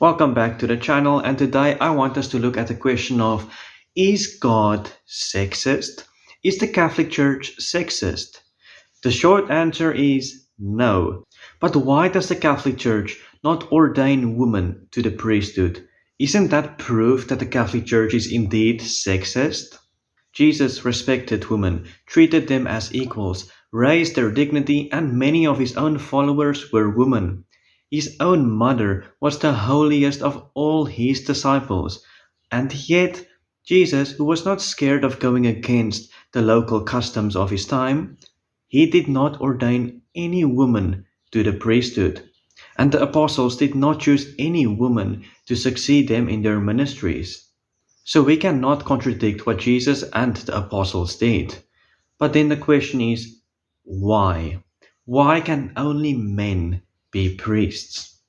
Welcome back to the channel, and today I want us to look at the question of, is God sexist? Is the Catholic Church sexist? The short answer is no. But why does the Catholic Church not ordain women to the priesthood? Isn't that proof that the Catholic Church is indeed sexist? Jesus respected women, treated them as equals, raised their dignity, and many of his own followers were women. His own mother was the holiest of all his disciples. And yet, Jesus, who was not scared of going against the local customs of his time, he did not ordain any woman to the priesthood. And the apostles did not choose any woman to succeed them in their ministries. So we cannot contradict what Jesus and the apostles did. But then the question is, why? Why can only men be priests?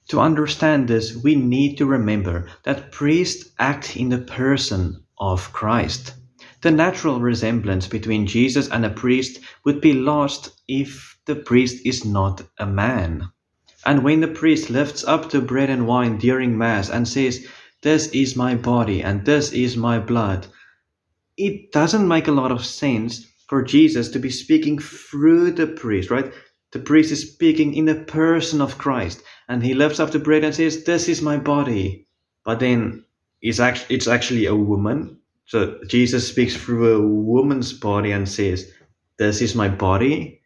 To understand this, we need to remember that priests act in the person of Christ. The natural resemblance between Jesus and a priest would be lost if the priest is not a man. And when the priest lifts up the bread and wine during Mass and says, "This is my body and this is my blood," it doesn't make a lot of sense for Jesus to be speaking through the priest, right? The priest is speaking in the person of Christ, and he lifts up the bread and says, "This is my body." But then it's actually a woman. So Jesus speaks through a woman's body and says, "This is my body."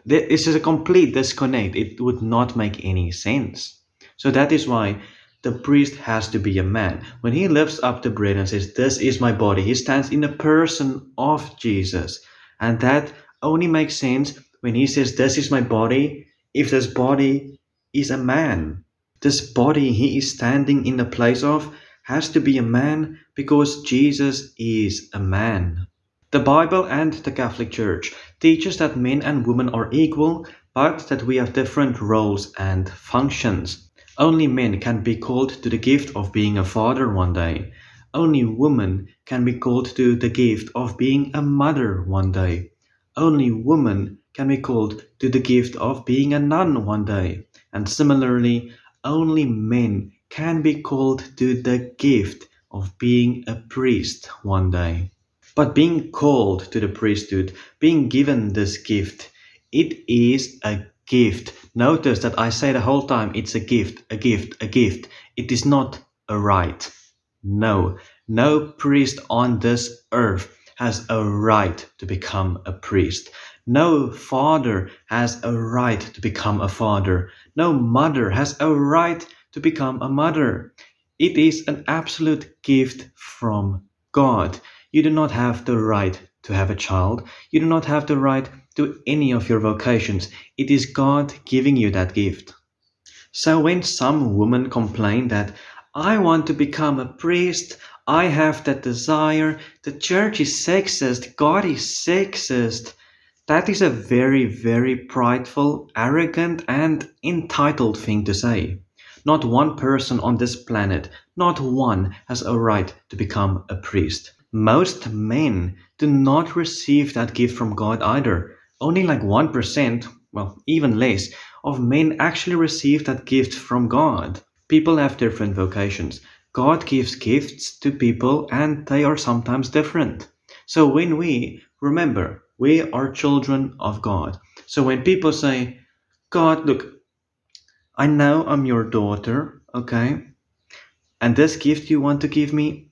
This is a complete disconnect. It would not make any sense. So that is why the priest has to be a man. When he lifts up the bread and says, "This is my body," he stands in the person of Jesus. And that only makes sense when he says, "This is my body," if this body is a man. This body he is standing in the place of has to be a man because Jesus is a man. The Bible and the Catholic Church teaches that men and women are equal, but that we have different roles and functions. Only men can be called to the gift of being a father one day. Only women can be called to the gift of being a mother one day. Only women can be called to the gift of being a nun one day. And similarly, only men can be called to the gift of being a priest one day. But being called to the priesthood, being given this gift, it is a gift. Notice that I say the whole time it's a gift, a gift, a gift. It is not a right. No priest on this earth has a right to become a priest. No father has a right to become a father. No mother has a right to become a mother. It is an absolute gift from God. You do not have the right to have a child. You do not have the right to any of your vocations. It is God giving you that gift. So when some women complain that, "I want to become a priest, I have that desire, the church is sexist, God is sexist," that is a very, very prideful, arrogant, and entitled thing to say. Not one person on this planet, not one, has a right to become a priest. Most men do not receive that gift from God either. Only like 1%, well, even less, of men actually receive that gift from God. People have different vocations. God gives gifts to people and they are sometimes different. So when remember, we are children of God. So when people say, "God, look, I know I'm your daughter, okay? And this gift you want to give me,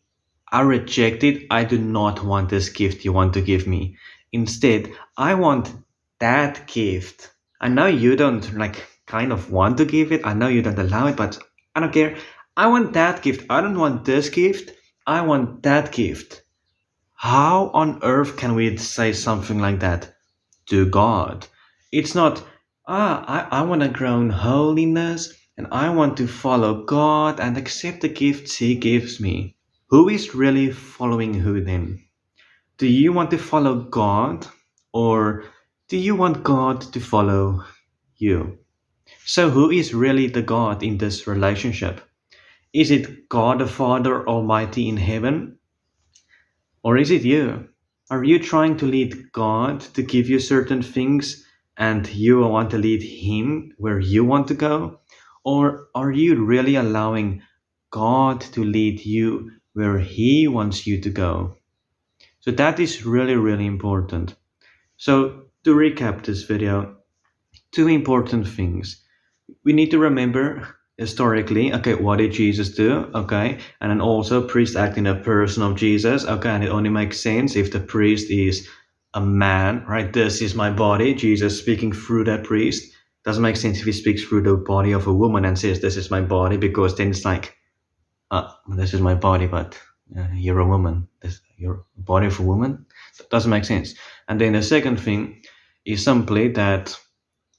I reject it. I do not want this gift you want to give me. Instead, I want that gift. I know you don't kind of want to give it. I know you don't allow it, but I don't care. I want that gift. I don't want this gift. I want that gift." How on earth can we say something like that to God? It's not, I want to grow in holiness and I want to follow God and accept the gifts He gives me. Who is really following who then? Do you want to follow God or do you want God to follow you? So who is really the God in this relationship? Is it God the Father Almighty in heaven? Or is it you? Are you trying to lead God to give you certain things and you want to lead Him where you want to go? Or are you really allowing God to lead you where He wants you to go? So that is really, really important. So to recap this video, two important things. We need to remember historically, okay, what did Jesus do? Okay, and then also priest acting the person of Jesus. Okay, and it only makes sense if the priest is a man, right? This is my body. Jesus speaking through that priest. Doesn't make sense if he speaks through the body of a woman and says, "This is my body," because then it's like, this is my body, but you're a woman. You're a body of a woman. That doesn't make sense. And then the second thing is simply that,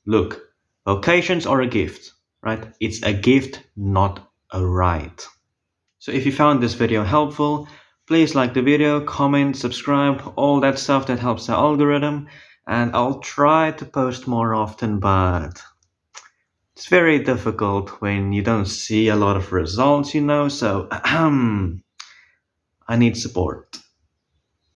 look, vocations are a gift, right? It's a gift, not a right. So if you found this video helpful, please like the video, comment, subscribe, all that stuff that helps the algorithm. And I'll try to post more often, but it's very difficult when you don't see a lot of results, so I need support.